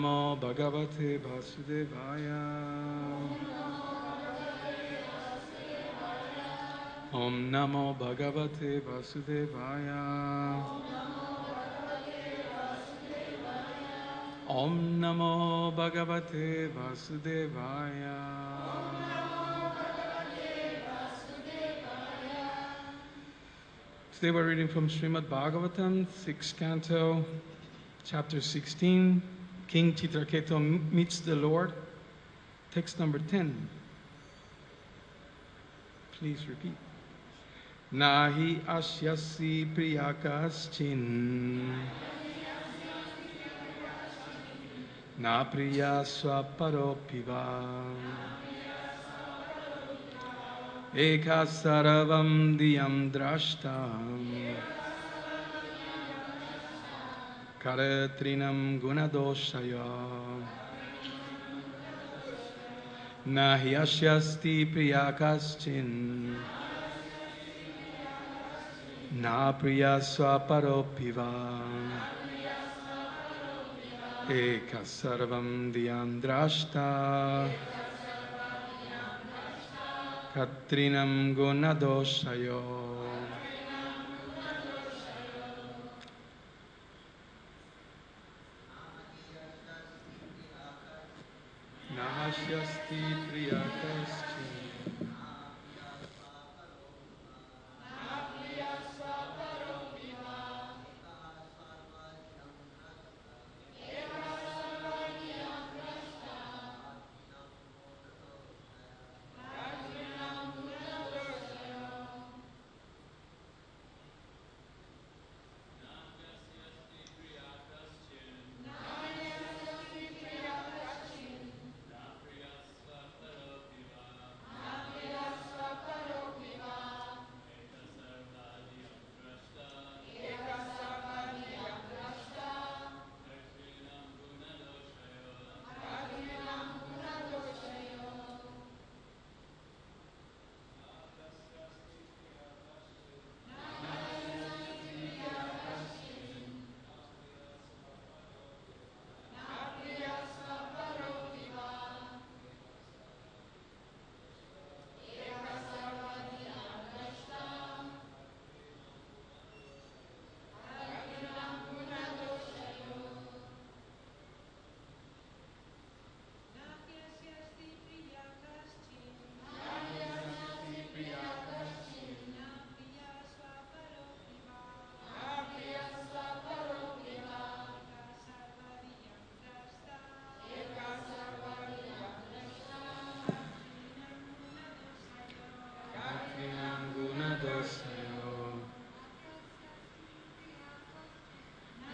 Namo Bhagavate Vasudevaya. Om Namo Bhagavate Vasudevaya. Om Namo Bhagavate Vasudevaya. Today we're reading from Srimad Bhagavatam, 6th canto, chapter 16. King Chitraketu meets the Lord. Text number 10. Please repeat. Nahi asyasi priyakaschin. Na priya swaparopiva. Eka saravam diyam drashtam. Karatrinam gunadoshaya. Nahi asyasti priyakaschin. Na priya swaparopiva. Eka sarvam diyam drashta. Katrinam gunadoshayo. Nahasyasti priyakaschin.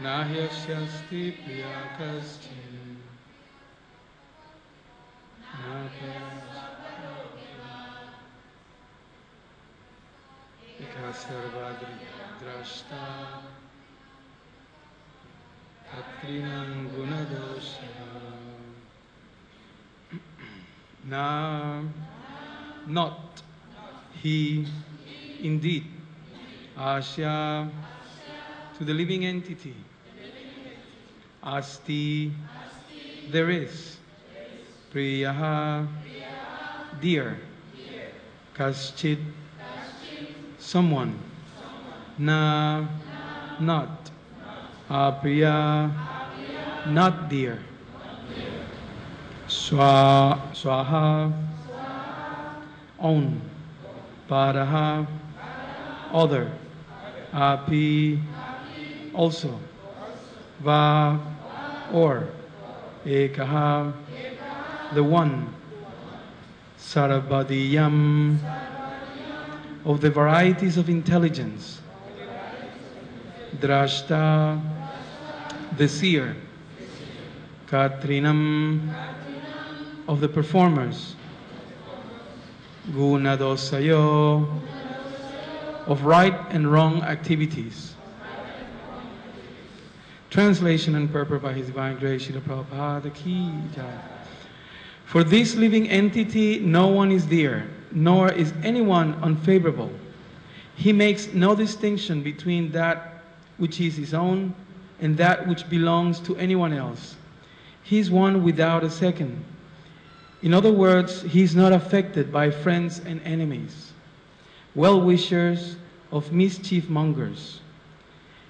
Nahyashyasti priyakaschin. Eka sarvadri drashta. Katrinam gunadoshaya. Na, not he, indeed, Asya, to the living entity. Asti, there is. Priyaha, dear. Kaschit, someone. Na, not. Apriya, not dear. Swaha, own. Paraha, other. Api, also. Va, or. Ekaha, the one. Sarabadiyam, of the varieties of intelligence. Drashta, the seer. Katrinam, of the performers. Gunadosayo, of right and wrong activities. Translation and purport by His Divine Grace, Srila Prabhupada Ki Jai. For this living entity, no one is dear, nor is anyone unfavorable. He makes no distinction between that which is his own and that which belongs to anyone else. He is one without a second. In other words, he is not affected by friends and enemies, well-wishers of mischief mongers.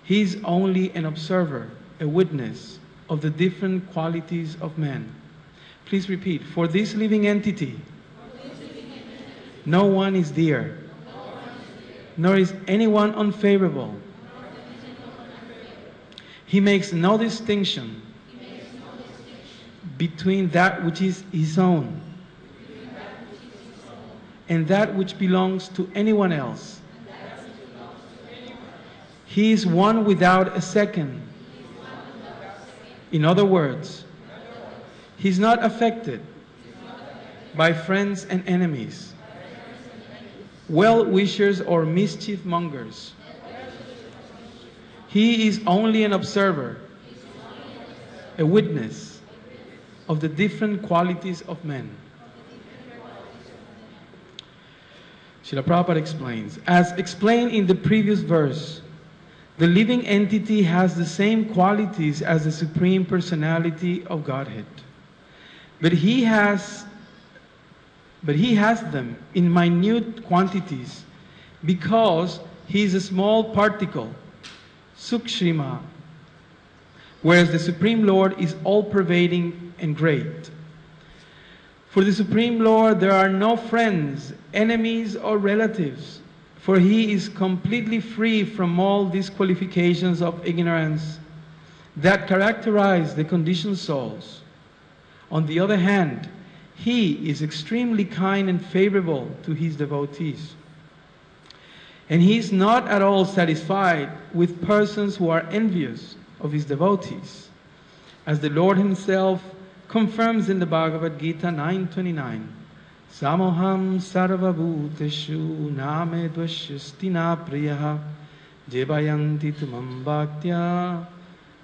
He is only an observer, a witness of the different qualities of men. Please repeat. For this living entity, no one is dear, nor is anyone unfavorable. He makes no distinction between that which is his own and that which belongs to anyone else. He is one without a second. In other words, he is not affected by friends and enemies, well-wishers or mischief mongers. He is only an observer, a witness of the different qualities of men. Srila Prabhupada explains, as explained in the previous verse, the living entity has the same qualities as the Supreme Personality of Godhead. But he has them in minute quantities because he is a small particle, Sukshima, whereas the Supreme Lord is all-pervading and great. For the Supreme Lord there are no friends, enemies, or relatives, for he is completely free from all disqualifications of ignorance that characterize the conditioned souls. On the other hand, he is extremely kind and favorable to his devotees. And he is not at all satisfied with persons who are envious of his devotees, as the Lord himself confirms in the Bhagavad Gita 9:29. Samoham sarvabhuteshu name dvashyastina priyaha jevayanti tumam bhaktya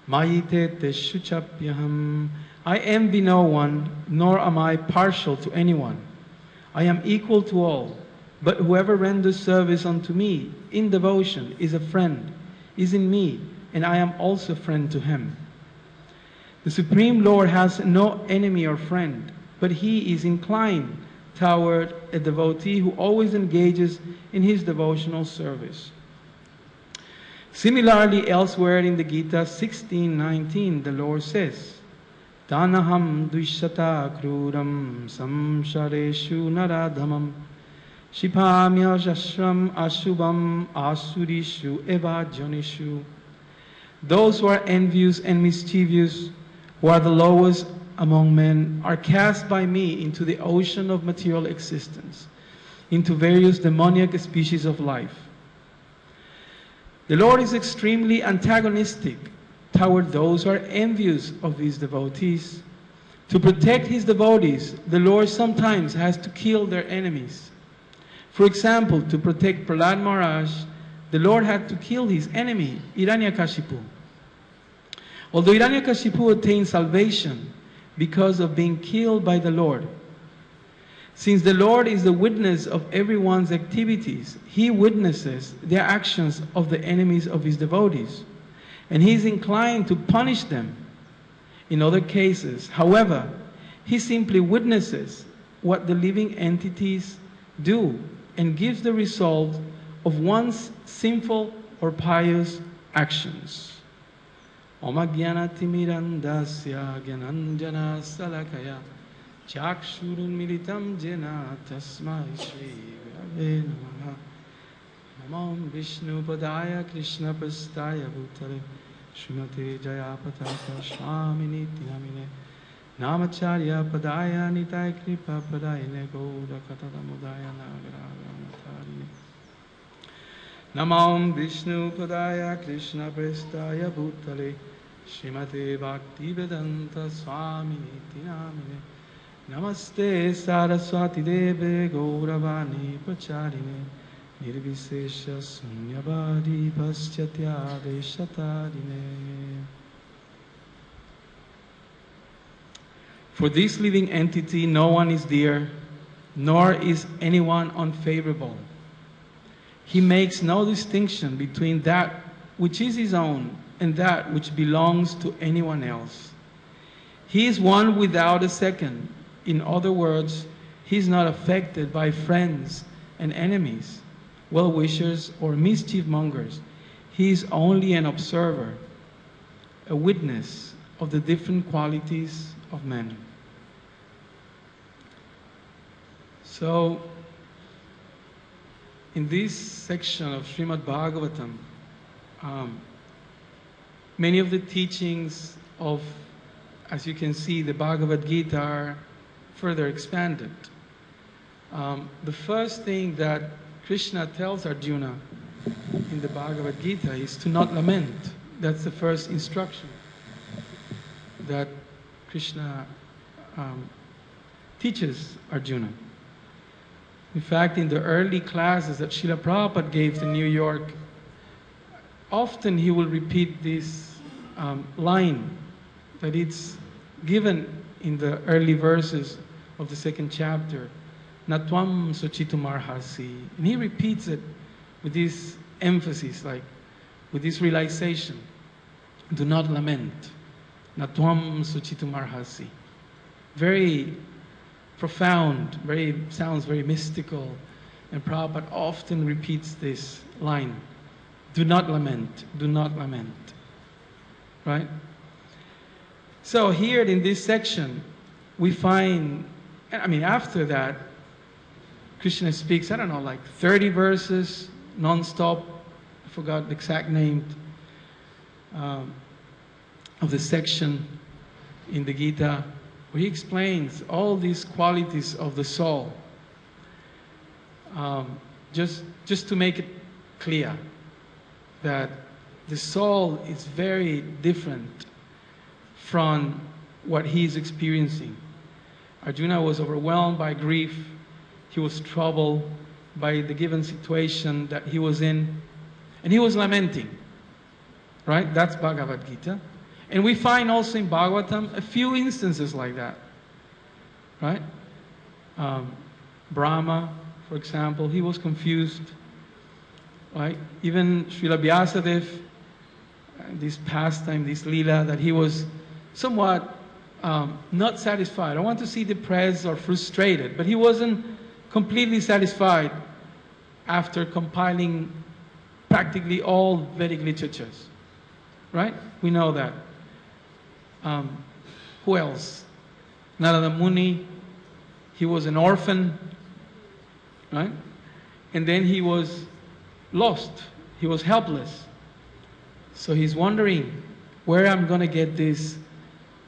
mayite teshu chapyaham. I envy no one, nor am I partial to anyone. I am equal to all, but whoever renders service unto me in devotion is a friend, is in me, and I am also a friend to him. The Supreme Lord has no enemy or friend, but he is inclined toward a devotee who always engages in his devotional service. Similarly, elsewhere in the Gita 16:19, the Lord says, Tanaham duishata kruram samshareshu naradhamam shipamya shashram ashubam asurishu eva janishu. Those who are envious and mischievous, who are the lowest among men, are cast by me into the ocean of material existence, into various demoniac species of life. The Lord is extremely antagonistic toward those who are envious of his devotees. To protect his devotees, the Lord sometimes has to kill their enemies. For example, to protect Prahlad Maharaj, the Lord had to kill his enemy, Hiranyakashipu. Although Hiranyakashipu attained salvation because of being killed by the Lord, since the Lord is the witness of everyone's activities, he witnesses the actions of the enemies of his devotees, and he is inclined to punish them. In other cases, however, he simply witnesses what the living entities do and gives the result of one's sinful or pious actions. Om Ajnana Timirandasya Gyananjana Salakaya Chakshurun Militam Jena Tasmai Shri Gurave Namaha. Namam Vishnu Padaya Krishna Prastaya Bhutale Srimate Jayapataka Swamini Tinamine Namacharya Padaya Nitai Kripa Padayane Gauda Katata Mudaya Nagaraga Namam Vishnu Padaya Krishna Prastaya Bhutale Srimate Bhaktivedanta Swamini Tinamine Namaste Saraswati Deve Gauravani Pacharine Nirvisesha Sunyavadi Paschatya Deshatarine. For this living entity, no one is dear, nor is anyone unfavorable. He makes no distinction between that which is his own and that which belongs to anyone else. He is one without a second. In other words, he is not affected by friends and enemies, well-wishers or mischief mongers. He is only an observer, a witness of the different qualities of men. So, in this section of Srimad Bhagavatam, many of the teachings of, as you can see, the Bhagavad Gita are further expanded. The first thing that Krishna tells Arjuna in the Bhagavad Gita is to not lament. That's the first instruction that Krishna teaches Arjuna. In fact, in the early classes that Srila Prabhupada gave to New York, often he will repeat this line that it's given in the early verses of the second chapter, Natvam Suchitum Arhasi. And he repeats it with this emphasis, like with this realization. Do not lament. Natvam Suchitum Arhasi. Very profound, sounds very mystical. And Prabhupada often repeats this line. Do not lament. Do not lament. Right? So here in this section, we find, after that, Krishna speaks, I don't know, like 30 verses, non-stop. I forgot the exact name of the section in the Gita, where he explains all these qualities of the soul. Just to make it clear that the soul is very different from what he is experiencing. Arjuna was overwhelmed by grief. He was troubled by the given situation that he was in. And he was lamenting. Right? That's Bhagavad Gita. And we find also in Bhagavatam a few instances like that. Right? Brahma, for example, he was confused. Right? Even Srila Vyasadeva, this pastime, this lila, that he was somewhat not satisfied. I don't want to see depressed or frustrated, but he wasn't completely satisfied after compiling practically all Vedic literatures. Right? We know that. Who else? Narada Muni, he was an orphan, right? And then he was lost. He was helpless. So he's wondering where I'm going to get this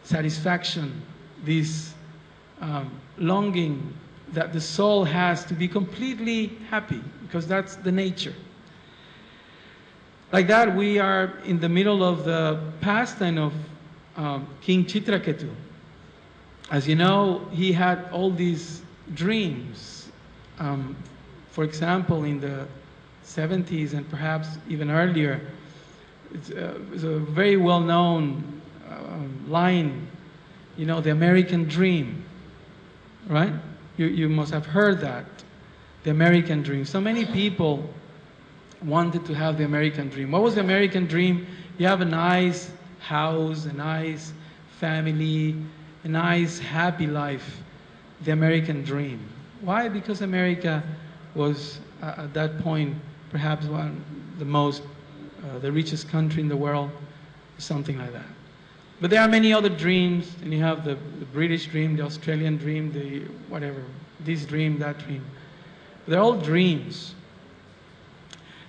satisfaction, this longing that the soul has to be completely happy, because that's the nature. Like that, we are in the middle of the pastime of King Chitraketu. As you know, he had all these dreams. For example, in the 70s and perhaps even earlier, it's a very well-known line, you know, the American dream, right? You must have heard that, the American dream. So many people wanted to have the American dream. What was the American dream? You have a nice house, a nice family, a nice happy life. The American dream. Why? Because America was at that point perhaps the richest country in the world, something like that. But there are many other dreams, and you have the British dream, the Australian dream, the whatever, this dream, that dream. They're all dreams.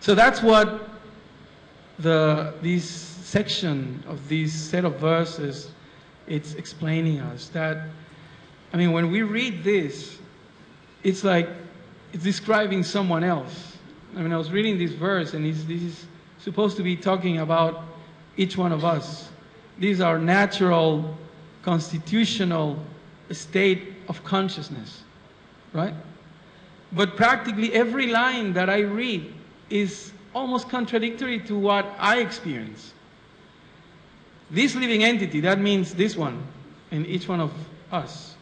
So that's what this section of this set of verses, it's explaining us. That, I mean, when we read this, it's like it's describing someone else. I mean, I was reading this verse, and this is supposed to be talking about each one of us. These are natural, constitutional state of consciousness, right? But practically every line that I read is almost contradictory to what I experience. This living entity, that means this one, and each one of us.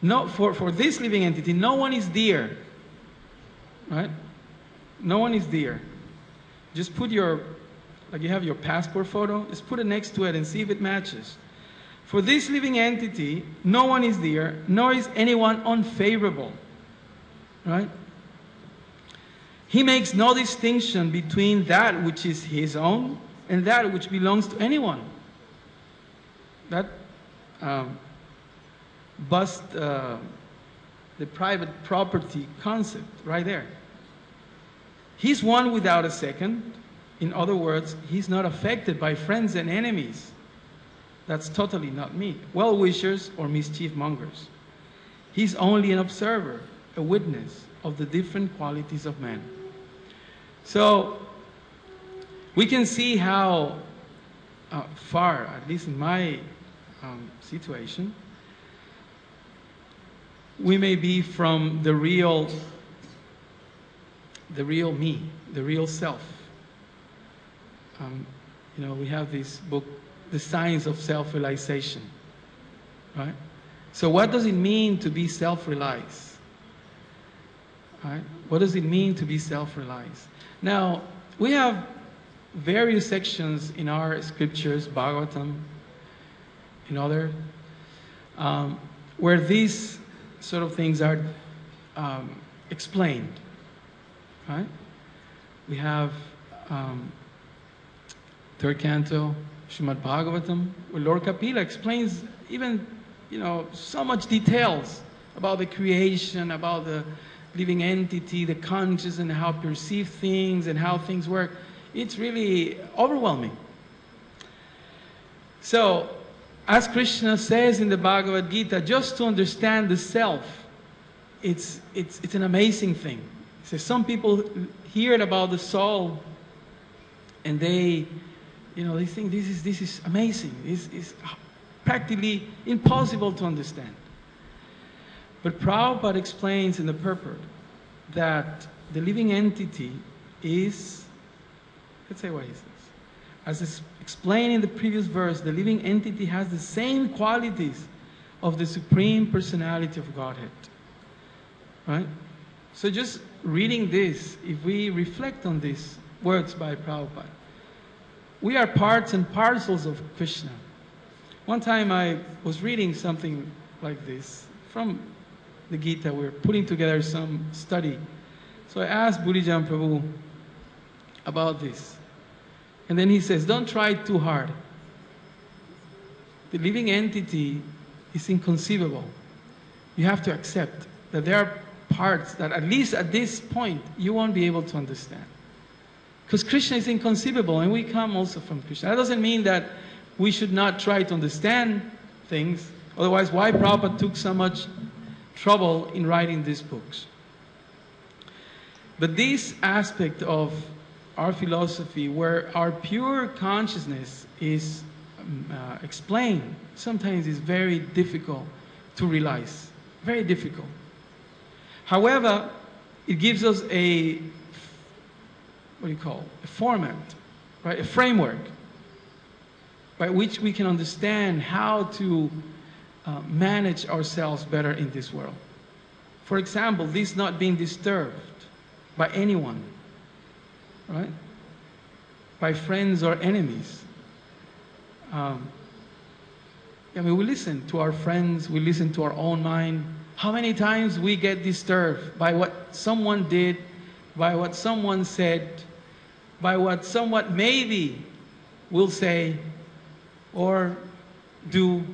No, for this living entity, no one is dear, right? No one is dear. Just put like you have your passport photo, just put it next to it and see if it matches. For this living entity, no one is dear, nor is anyone unfavorable. Right? He makes no distinction between that which is his own and that which belongs to anyone. That busts the private property concept right there. He's one without a second. In other words, he's not affected by friends and enemies. That's totally not me. Well-wishers or mischief mongers. He's only an observer, a witness of the different qualities of man. So we can see how far, at least in my situation, we may be from the real me, the real self. You know, we have this book, The Science of Self-Realization, right? So what does it mean to be self-realized? Right? What does it mean to be self-realized? Now, we have various sections in our scriptures, Bhagavatam, and other, where these sort of things are explained, right? We have third canto, Srimad Bhagavatam, where Lord Kapila explains even, you know, so much details about the creation, about the living entity, the conscious, and how perceive things and how things work. It's really overwhelming. So, as Krishna says in the Bhagavad Gita, just to understand the self, it's an amazing thing. He says some people hear about the soul and they think this is amazing. This is practically impossible to understand. But Prabhupada explains in the purport that the living entity is, let's say what he says. As is explained in the previous verse, the living entity has the same qualities of the Supreme Personality of Godhead. Right? So just reading this, if we reflect on these words by Prabhupada, we are parts and parcels of Krishna. One time I was reading something like this from the Gita. We were putting together some study. So I asked Burijan Prabhu about this. And then he says, don't try too hard. The living entity is inconceivable. You have to accept that there are parts that, at least at this point, you won't be able to understand. Because Krishna is inconceivable, and we come also from Krishna. That doesn't mean that we should not try to understand things. Otherwise, why Prabhupada took so much trouble in writing these books? But this aspect of our philosophy, where our pure consciousness is explained, sometimes is very difficult to realize. Very difficult. However, it gives us a format, right? A framework by which we can understand how to manage ourselves better in this world. For example, this not being disturbed by anyone, right? By friends or enemies. We listen to our friends, we listen to our own mind. How many times we get disturbed by what someone did, by what someone said, by what someone maybe will say or do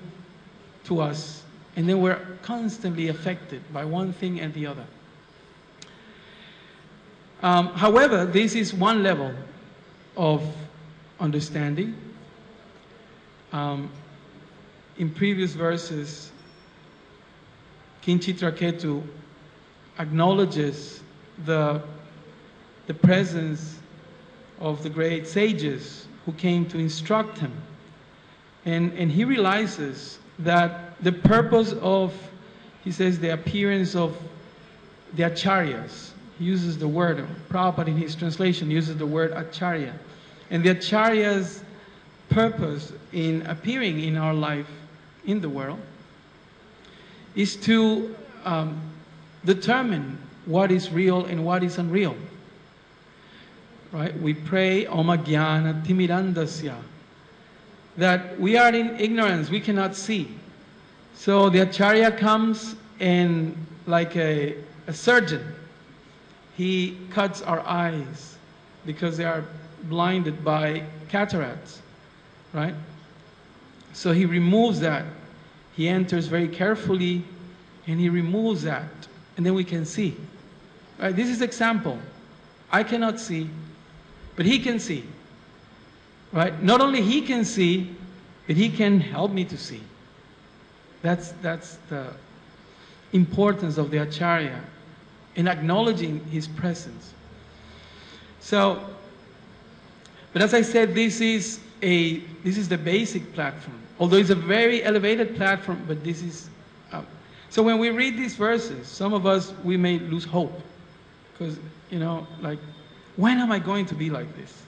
to us. And then we're constantly affected by one thing and the other. However, this is one level of understanding. In previous verses, King Chitraketu acknowledges the presence of the great sages who came to instruct him. And he realizes that the purpose of, he says, the appearance of the Acharyas. He uses the word, Prabhupada in his translation uses the word Acharya. And the Acharya's purpose in appearing in our life, in the world, is to determine what is real and what is unreal. Right? We pray, Om Jnana Timirandasya. that we are in ignorance, we cannot see. So the Acharya comes and, like a surgeon, he cuts our eyes because they are blinded by cataracts, right? So he removes that. He enters very carefully and he removes that, and then we can see. Right? This is example. I cannot see, but he can see. Right? Not only he can see, but he can help me to see. That's the importance of the Acharya in acknowledging his presence. So, but as I said, this is the basic platform. Although it's a very elevated platform, but this is. So when we read these verses, some of us, we may lose hope. Because, like, when am I going to be like this?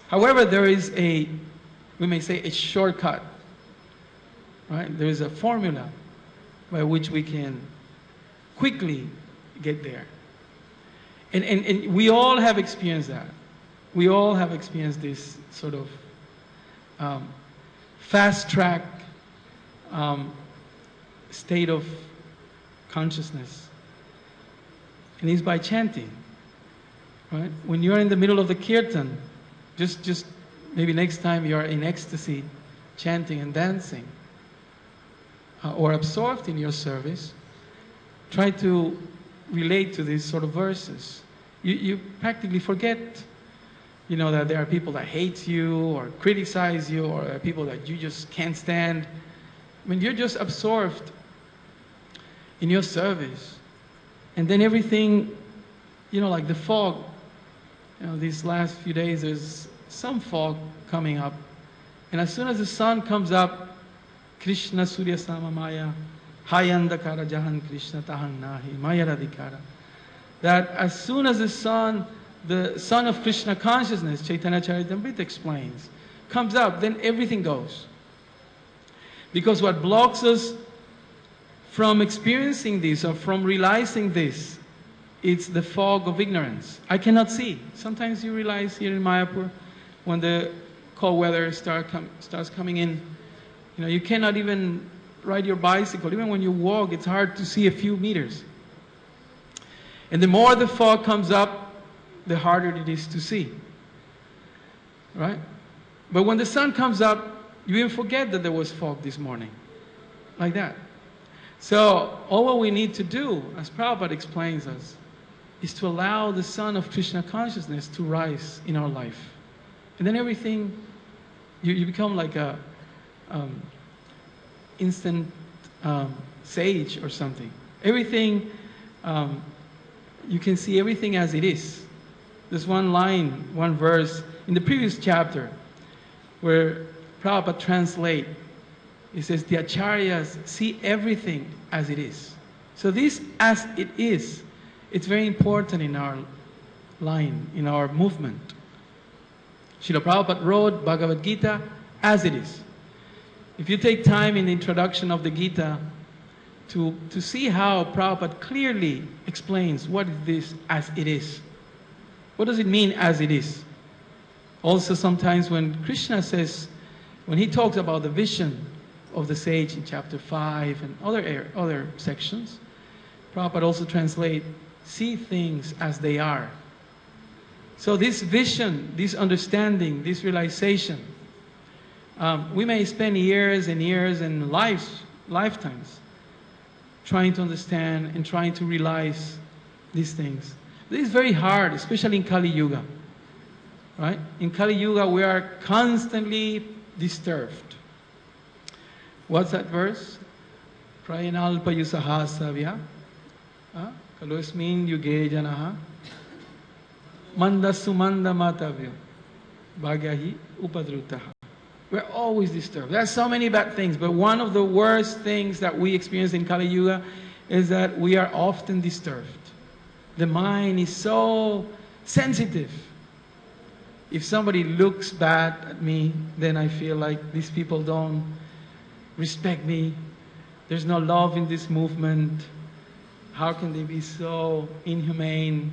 However, there is we may say, a shortcut. Right? There is a formula by which we can quickly get there. And we all have experienced that. We all have experienced this sort of fast track state of consciousness. And it's by chanting. Right? When you're in the middle of the kirtan, just maybe next time you're in ecstasy, chanting and dancing, or absorbed in your service, try to relate to these sort of verses. You practically forget, that there are people that hate you or criticize you, or there are people that you just can't stand. When you're just absorbed in your service, and then everything, like the fog, these last few days there's some fog coming up, and as soon as the sun comes up, Krishna Surya Sama Maya, Hayandakara Jahan Krishna Tahan Nahi, Maya Radhikara. That as soon as the sun of Krishna consciousness, Chaitanya Charitamrita explains, comes up, then everything goes. Because what blocks us from experiencing this or from realizing this, it's the fog of ignorance. I cannot see. Sometimes you realize here in Mayapur, when the cold weather starts coming in, you cannot even ride your bicycle. Even when you walk, it's hard to see a few meters. And the more the fog comes up, the harder it is to see. Right? But when the sun comes up, you even forget that there was fog this morning. Like that. So, all what we need to do, as Prabhupada explains us, is to allow the sun of Krishna consciousness to rise in our life. And then everything, you become like a instant sage or something. Everything, you can see everything as it is. There's one line, one verse in the previous chapter where Prabhupada translates. He says, the Acharyas see everything as it is. So this as it is, it's very important in our line, in our movement. Srila Prabhupada wrote Bhagavad Gita as it is. If you take time in the introduction of the Gita to see how Prabhupada clearly explains what is this as it is. What does it mean as it is? Also sometimes when Krishna says, when he talks about the vision of the sage in chapter 5 and other sections, Prabhupada also translates, see things as they are. So this vision, this understanding, this realization, we may spend years and years and lifetimes trying to understand and trying to realize these things. This is very hard, especially in Kali Yuga. Right? In Kali Yuga, we are constantly disturbed. What's that verse? Prayanalpa yusahasavya kalusmin yuge janaha manda sumanda matavya bhagyahi upadrutaha. We're always disturbed. There are so many bad things, but one of the worst things that we experience in Kali Yuga is that we are often disturbed. The mind is so sensitive. If somebody looks bad at me, then I feel like these people don't respect me. There's no love in this movement. How can they be so inhumane?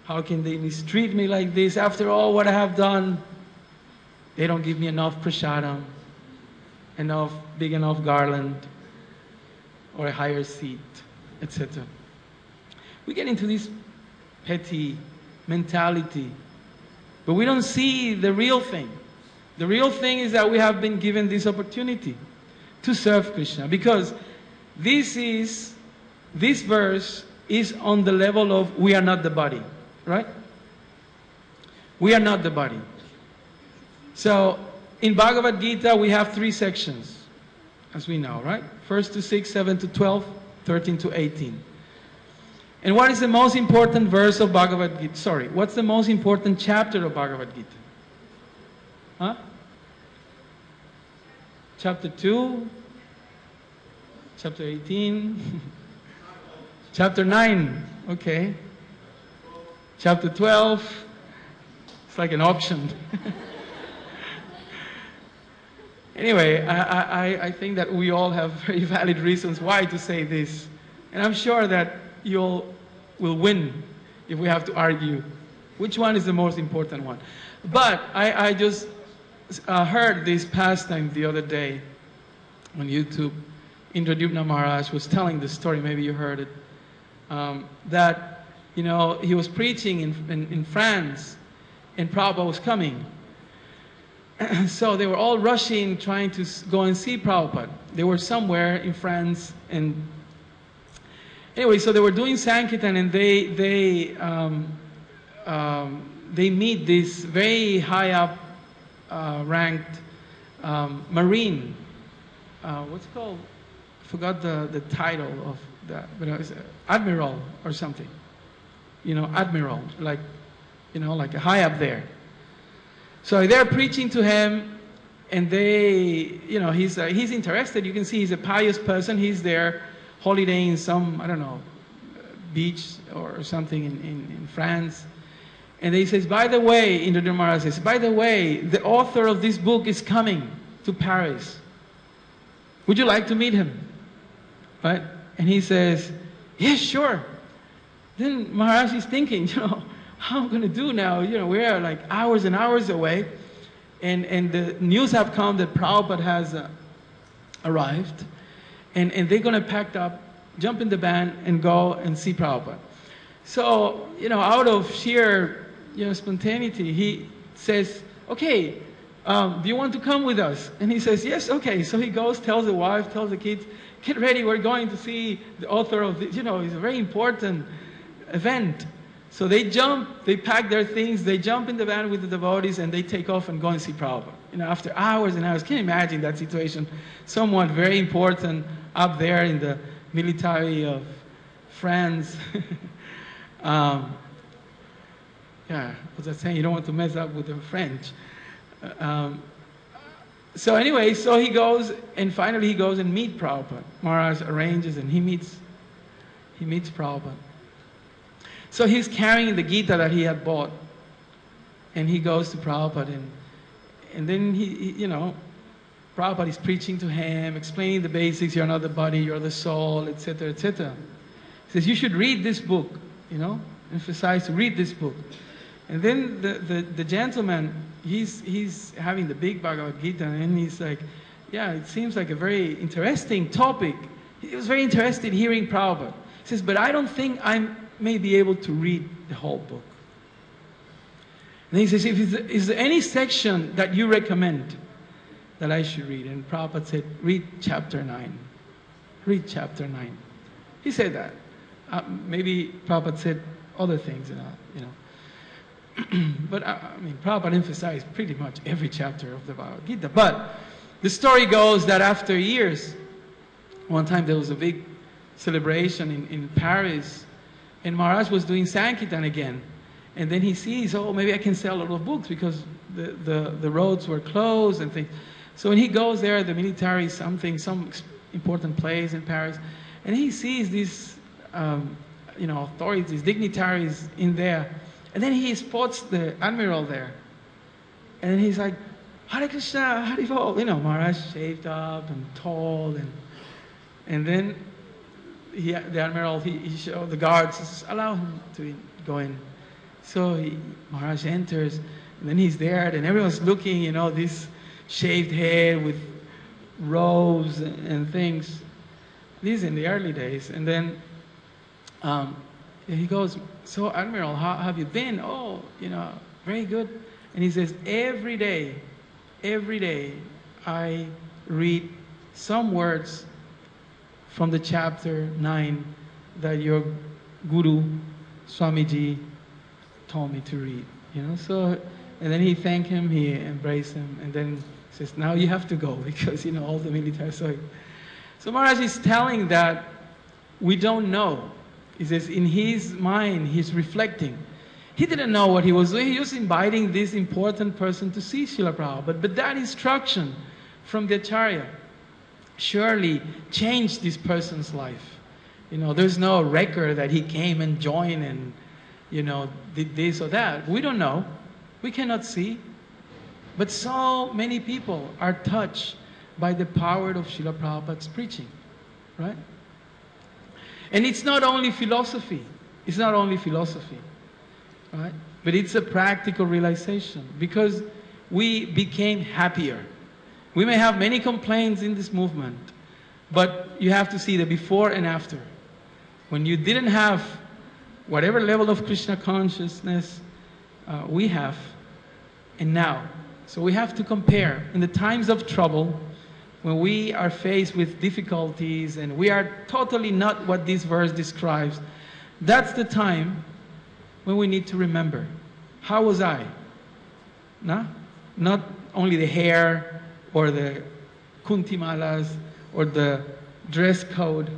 How can they mistreat me like this? After all what I have done, they don't give me enough prasadam. enough, big enough garland, or a higher seat, etc. We get into this petty mentality, but we don't see the real thing. The real thing is that we have been given this opportunity to serve Krishna, because this verse is on the level of we are not the body, right? We are not the body. So in Bhagavad Gita we have 3 sections, as we know, right? 1 to 6, 7 to 12, 13 to 18. And what is the most important verse of Bhagavad Gita? Sorry, what's the most important chapter of Bhagavad Gita? Huh? Chapter 2, chapter 18, chapter 9, okay. Chapter 12, it's like an option. Anyway, I think that we all have very valid reasons why to say this. And I'm sure that you all will win if we have to argue which one is the most important one. But I just heard this pastime the other day on YouTube. Indradyumna Maharaj was telling the story, maybe you heard it, that, you know, he was preaching in France and Prabhupada was coming. So they were all rushing, trying to go and see Prabhupada. They were somewhere in France, and anyway, so they were doing Sankirtan, and they meet this very high up ranked Marine. What's it called? I forgot the title of that, but it was Admiral or something. You know, Admiral, like, you know, like high up there. So they're preaching to him, and they, you know, he's interested. You can see he's a pious person. He's there holidaying in some, I don't know, beach or something in France. And he says, by the way, Indradyumna Maharaj says, by the way, the author of this book is coming to Paris. Would you like to meet him? Right? And he says, yes, sure. Then Maharaj is thinking, you know, how am I going to do now? You know, we are like hours and hours away. And the news have come that Prabhupada has arrived. And they're going to pack up, jump in the van, and go and see Prabhupada. So, you know, out of sheer, you know, spontaneity, he says, okay, do you want to come with us? And he says, yes, okay. So he goes, tells the wife, tells the kids, get ready, we're going to see the author of this. You know, it's a very important event. So they jump, they pack their things, they jump in the van with the devotees, and they take off and go and see Prabhupada. You know, after hours and hours. Can you imagine that situation? Someone very important up there in the military of France. Yeah, what's that saying? You don't want to mess up with the French. So anyway, so he goes, and finally he goes and meets Prabhupada. Maharaj arranges, and he meets Prabhupada. So he's carrying the Gita that he had bought, and he goes to Prabhupada, and then he, you know, Prabhupada is preaching to him, explaining the basics. You're not the body, you're the soul, etc., etc. He says, you should read this book, you know, emphasize to read this book. And then the gentleman, he's having the big Bhagavad Gita, and he's like, yeah, it seems like a very interesting topic. He was very interested in hearing Prabhupada. He says, but I don't think I may be able to read the whole book. And he says, is there any section that you recommend that I should read? And Prabhupada said, read chapter 9. Read chapter 9. He said that. Maybe Prabhupada said other things, you know. But I mean, Prabhupada emphasized pretty much every chapter of the Bhagavad Gita. But the story goes that after years, one time there was a big celebration in Paris, and Maharaj was doing Sankirtan again. And then he sees, oh, maybe I can sell a lot of books, because the roads were closed and things. So when he goes there, the military, some important place in Paris, and he sees these, you know, authorities, dignitaries in there. And then he spots the admiral there. And then he's like, Hare Krishna, Hare Bol. You know, Maharaj shaved up and tall. And then the admiral, he showed the guards, says, allow him to go in. So Maharaj enters, and then he's there, and everyone's looking, you know, this shaved head with robes and things. These in the early days. And then he goes, so Admiral, how have you been? Oh, very good. And he says, every day, I read some words from the chapter 9 that your guru, Swamiji, told me to read. So, and then he thanked him, he embraced him, and then says, now you have to go because, all the military. So Maharaj is telling that we don't know. He says, in his mind, he's reflecting. He didn't know what he was doing. He was inviting this important person to see Srila Prabhupada. But that instruction from the Acharya surely changed this person's life. There's no record that he came and joined and, did this or that. We don't know. We cannot see. But so many people are touched by the power of Srila Prabhupada's preaching, right? And it's not only philosophy. It's not only philosophy, right? But it's a practical realization because we became happier. We may have many complaints in this movement, but you have to see the before and after. When you didn't have whatever level of Krishna consciousness we have, and now. So we have to compare. In the times of trouble, when we are faced with difficulties and we are totally not what this verse describes, that's the time when we need to remember, how was I? No? Not only the hair or the kuntimalas or the dress code,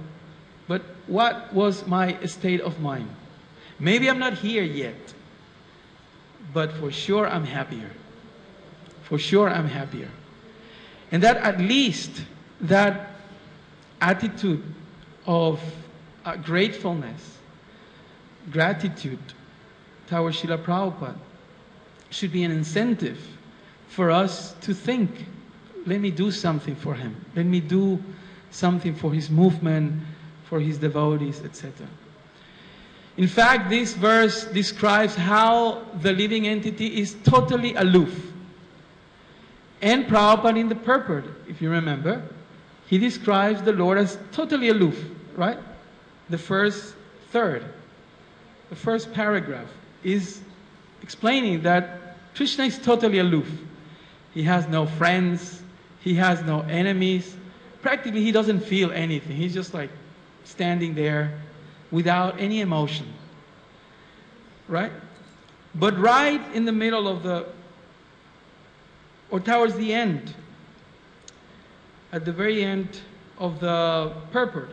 but what was my state of mind? Maybe I'm not here yet, but for sure I'm happier. For sure I'm happier. And that at least that attitude of gratefulness, gratitude towards Srila Prabhupada should be an incentive for us to think, let me do something for him. Let me do something for his movement, for his devotees, etc. In fact, this verse describes how the living entity is totally aloof. And Prabhupada in the purport, if you remember, he describes the Lord as totally aloof, right? The first third, the first paragraph is explaining that Krishna is totally aloof. He has no friends, he has no enemies. Practically he doesn't feel anything. He's just like standing there without any emotion, right? But right in the middle of the, or towards the end, at the very end of the purport,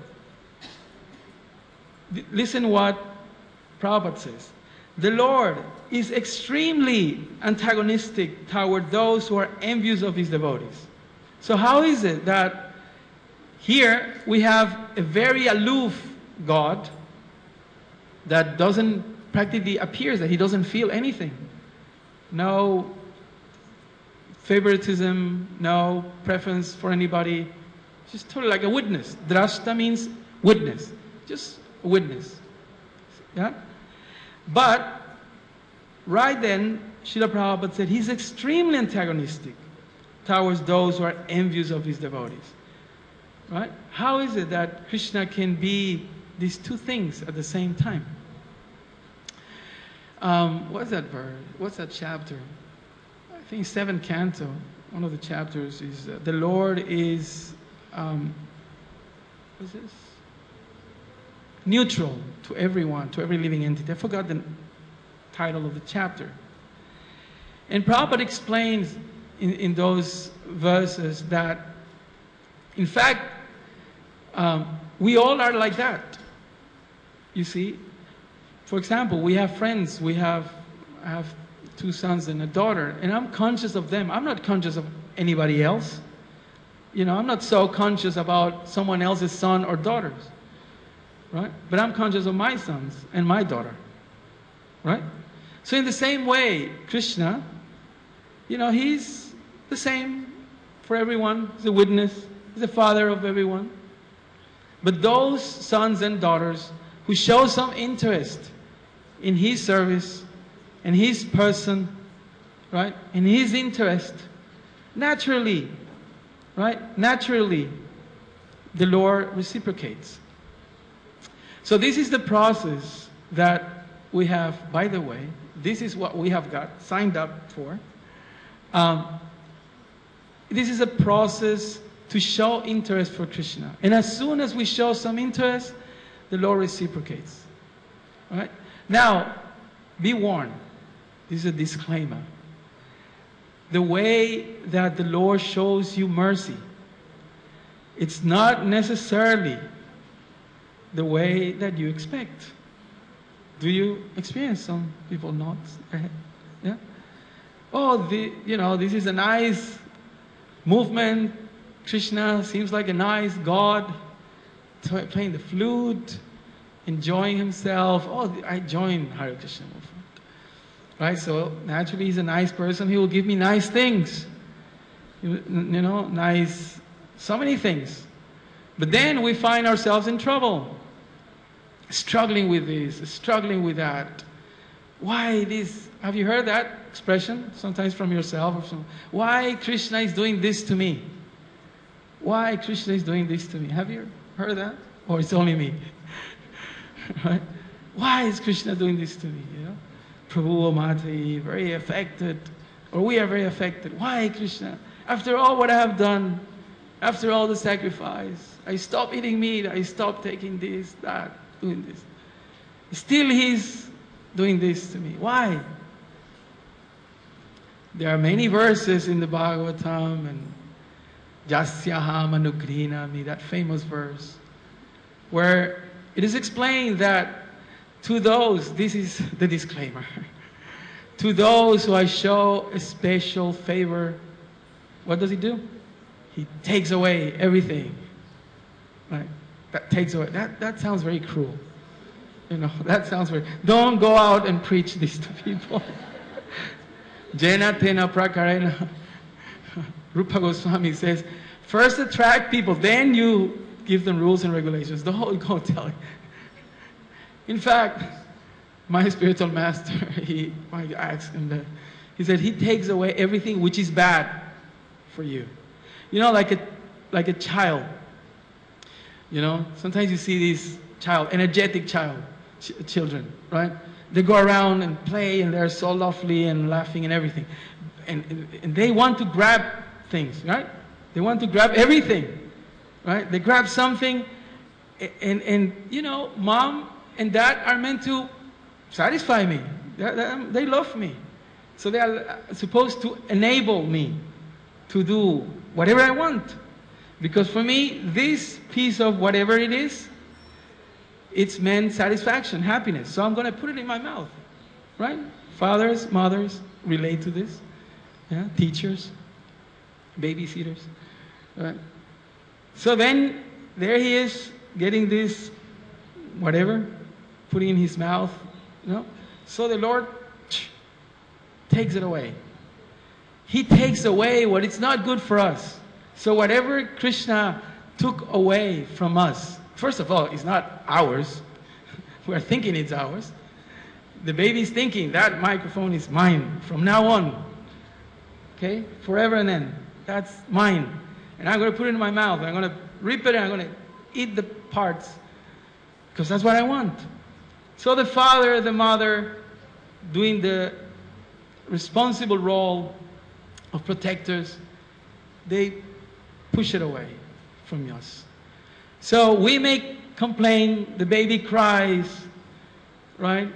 listen what Prabhupada says. The Lord is extremely antagonistic toward those who are envious of his devotees. So how is it that here we have a very aloof God that doesn't practically appears that he doesn't feel anything? No favoritism, no preference for anybody. Just totally like a witness. Drashta means witness. Just a witness. Yeah? But right then, Srila Prabhupada said he's extremely antagonistic towards those who are envious of his devotees. Right? How is it that Krishna can be these two things at the same time? What's that verse? What's that chapter? I think 7th canto, one of the chapters is the Lord is what's this? Neutral to everyone, to every living entity. I forgot the title of the chapter. And Prabhupada explains in those verses that, in fact, we all are like that. You see, for example, we have friends. I have 2 sons and a daughter, and I'm conscious of them. I'm not conscious of anybody else. I'm not so conscious about someone else's son or daughters, right? But I'm conscious of my sons and my daughter, right? So in the same way, Krishna, he's the same for everyone. He's a witness. He's the father of everyone. But those sons and daughters who show some interest in his service, in his person, right, in his interest, naturally, right? Naturally, the Lord reciprocates. So this is the process that we have, by the way, this is what we have got signed up for. This is a process to show interest for Krishna. And as soon as we show some interest, the Lord reciprocates. Right? Now, be warned. This is a disclaimer. The way that the Lord shows you mercy, it's not necessarily the way that you expect. Do you experience some people not? Yeah? Oh, this is a nice movement. Krishna seems like a nice God, playing the flute, enjoying himself. Oh, I joined Hare Krishna movement. Right? So naturally he's a nice person. He will give me nice things. Nice, so many things. But then we find ourselves in trouble. Struggling with this, struggling with that. Why this? Have you heard that expression? Sometimes from yourself or something. Why Krishna is doing this to me? Why Krishna is doing this to me? Have you heard that? Or it's only me? Right? Why is Krishna doing this to me? Prabhu Mati, very affected. Or we are very affected. Why Krishna? After all what I have done, after all the sacrifice, I stopped eating meat, I stopped taking this, that, doing this. Still he's doing this to me. Why? There are many verses in the Bhagavatam and Jasyaham Anugrinami, that famous verse, where it is explained that to those, this is the disclaimer, to those who I show a special favor, what does he do? He takes away everything. Right? That takes away. That sounds very cruel. That sounds very. Don't go out and preach this to people. Jena tena prakarena. Rupa Goswami says, first attract people, then you give them rules and regulations. Don't go tell it. In fact, my spiritual master, I asked him that. He said he takes away everything which is bad for you. Like a child. Sometimes you see these energetic children, right? They go around and play and they're so lovely and laughing and everything. And they want to grab things, right? They want to grab everything, right? They grab something and mom and dad are meant to satisfy me. They love me. So they are supposed to enable me to do whatever I want. Because for me, this piece of whatever it is, it's meant satisfaction, happiness. So I'm going to put it in my mouth, right? Fathers, mothers relate to this. Yeah? Teachers, babysitters. Right? So then, there he is, getting this, whatever, putting in his mouth. So the Lord takes it away. He takes away what is not good for us. So whatever Krishna took away from us, first of all, it's not ours. We're thinking it's ours. The baby's thinking, that microphone is mine from now on. Okay? Forever and then. That's mine. And I'm going to put it in my mouth. I'm going to rip it and I'm going to eat the parts. Because that's what I want. So the father, the mother, doing the responsible role of protectors, they push it away from us. So we may complain, the baby cries, right?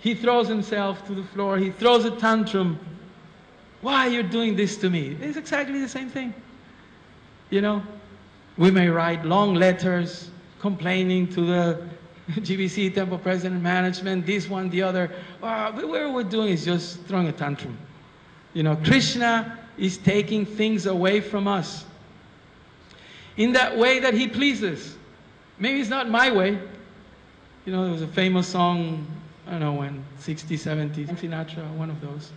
He throws himself to the floor, he throws a tantrum. Why are you doing this to me? It's exactly the same thing. We may write long letters complaining to the GBC temple president, management, this one, the other. But what we're doing is just throwing a tantrum. Krishna is taking things away from us in that way that he pleases. Maybe it's not my way. There was a famous song, I don't know when, 60s, 70s, Sinatra, one of those.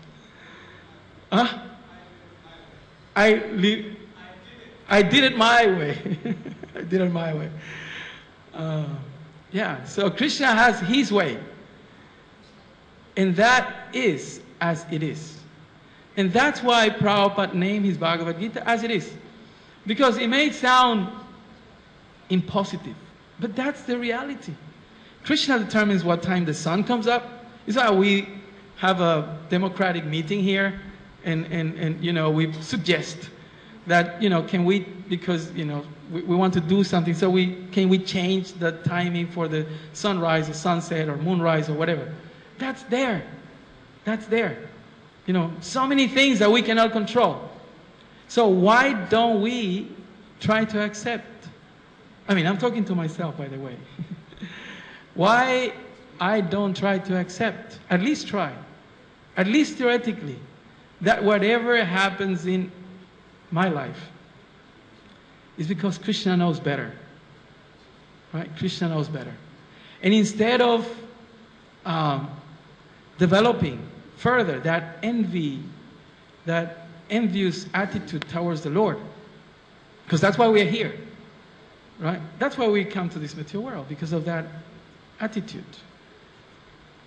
I did it my way. I did it my way. So Krishna has his way. And that is as it is. And that's why Prabhupada named his Bhagavad Gita as it is. Because it may sound impositive, but that's the reality. Krishna determines what time the sun comes up. It's why we have a democratic meeting here, and you know, we suggest that, you know, can we, because, you know, we want to do something, so can we change the timing for the sunrise or sunset or moonrise or whatever? That's there. That's there. You know, so many things that we cannot control. So why don't we try to accept? I mean, I'm talking to myself, by the way. Why I don't try to accept, at least try, at least theoretically, that whatever happens in my life is because Krishna knows better. Right? Krishna knows better. And instead of developing further that envy, that envious attitude towards the Lord, because that's why we're here, right? That's why we come to this material world, because of that attitude.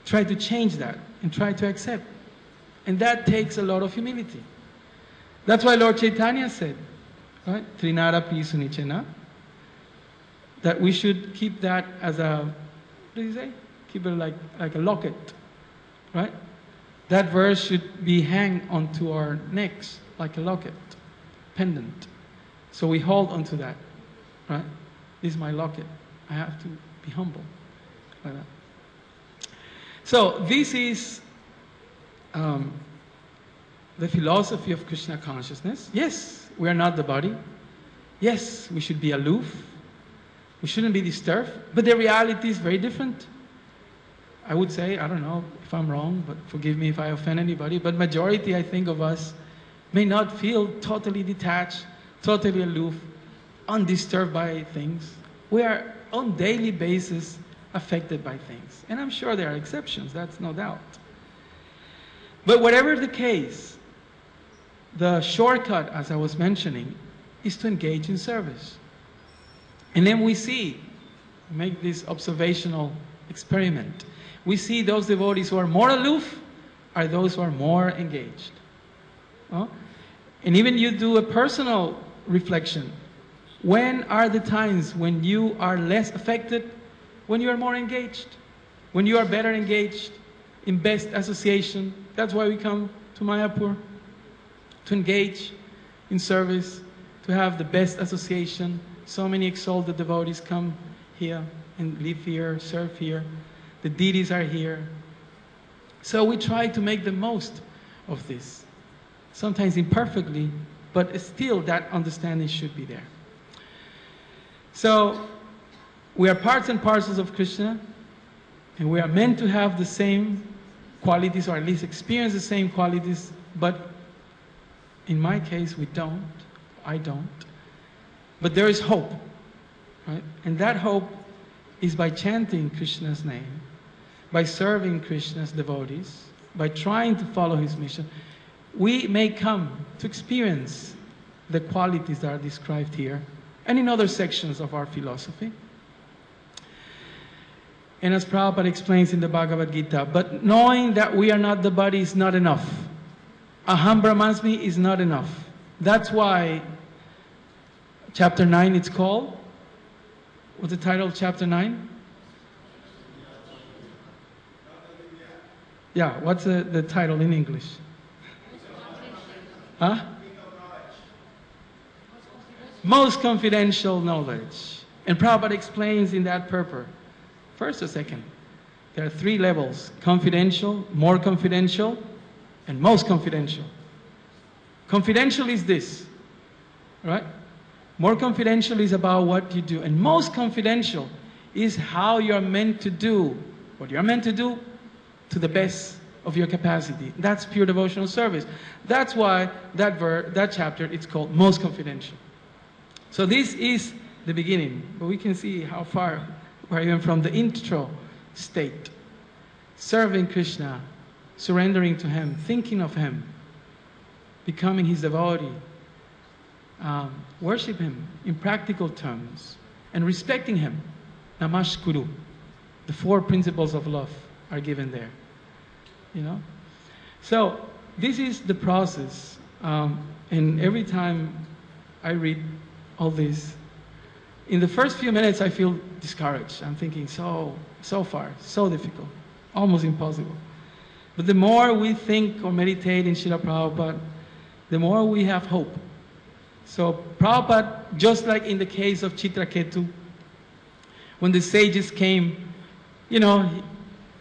Try to change that and try to accept. And that takes a lot of humility. That's why Lord Chaitanya said, right? Trinara Pisunichena, that we should keep that as a, what do you say? Keep it like a locket, right? That verse should be hang onto our necks like a locket, pendant. So we hold onto that, right? This is my locket. I have to be humble, like that. So this is the philosophy of Krishna consciousness. Yes, we are not the body. Yes, we should be aloof. We shouldn't be disturbed. But the reality is very different. I would say, I don't know if I'm wrong, but forgive me if I offend anybody, but majority, I think, of us may not feel totally detached, totally aloof, undisturbed by things. We are on daily basis affected by things. And I'm sure there are exceptions, that's no doubt. But whatever the case, the shortcut, as I was mentioning, is to engage in service. And then we see, make this observational experiment. We see those devotees who are more aloof are those who are more engaged. And even you do a personal reflection. When are the times when you are less affected? When you are more engaged. When you are better engaged, in best association. That's why we come to Mayapur. To engage in service, to have the best association. So many exalted devotees come here and live here, serve here. The deities are here. So we try to make the most of this. Sometimes imperfectly, but still that understanding should be there. So we are parts and parcels of Krishna, and we are meant to have the same qualities, or at least experience the same qualities, but in my case we don't. I don't. But there is hope, right? And that hope is by chanting Krishna's name, by serving Krishna's devotees, by trying to follow his mission. We may come to experience the qualities that are described here and in other sections of our philosophy. And as Prabhupada explains in the Bhagavad Gita, but knowing that we are not the body is not enough. Aham Brahmasmi is not enough. That's why chapter 9 it's called. What's the title of chapter 9? Yeah, what's the title in English? Huh? Most confidential knowledge. And Prabhupada explains in that purport. First or second? There are 3 levels. Confidential, more confidential, and most confidential. Confidential is this, right? More confidential is about what you do. And most confidential is how you're meant to do what you're meant to do to the best of your capacity. That's pure devotional service. That's why that chapter, it's called Most Confidential. So this is the beginning. But we can see how far we're even from the intro state. Serving Krishna, surrendering to him, thinking of him, becoming his devotee, worship him in practical terms, and respecting him. Namashkuru. The 4 principles of love are given there. You know? So this is the process. And every time I read all this, in the first few minutes I feel discouraged. I'm thinking, so far, so difficult, almost impossible. But the more we think or meditate in Srila Prabhupada, the more we have hope. So Prabhupada, just like in the case of Chitraketu, when the sages came, you know,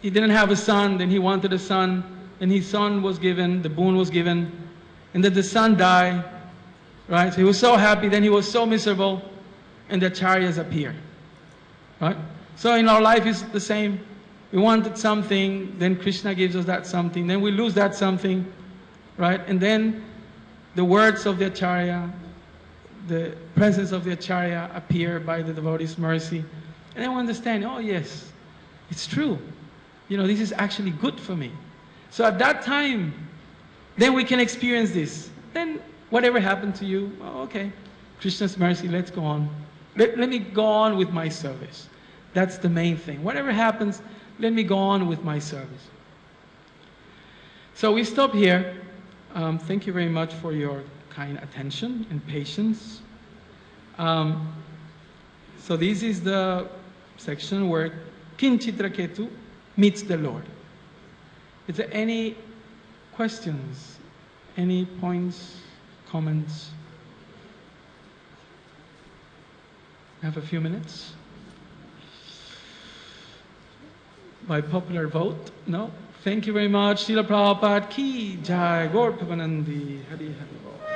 he didn't have a son, then he wanted a son, and his son was given, the boon was given, and then the son died, right? So he was so happy, then he was so miserable, and the Acharyas appear, right? So in our life it's the same. We wanted something, then Krishna gives us that something, then we lose that something, right? And then the words of the Acharya, the presence of the Acharya appear by the devotee's mercy. And then we understand, oh yes, it's true. You know, this is actually good for me. So at that time, then we can experience this. Then whatever happened to you, oh, okay, Krishna's mercy, let's go on. Let me go on with my service. That's the main thing. Whatever happens, let me go on with my service. So we stop here. Thank you very much for your kind attention and patience. So this is the section where King Chitraketu meets the Lord. Is there any questions? Any points, comments? I have a few minutes. By popular vote? No? Thank you very much. Srila Prabhupada ki jai. Gaur Premanandi. Hari Hari.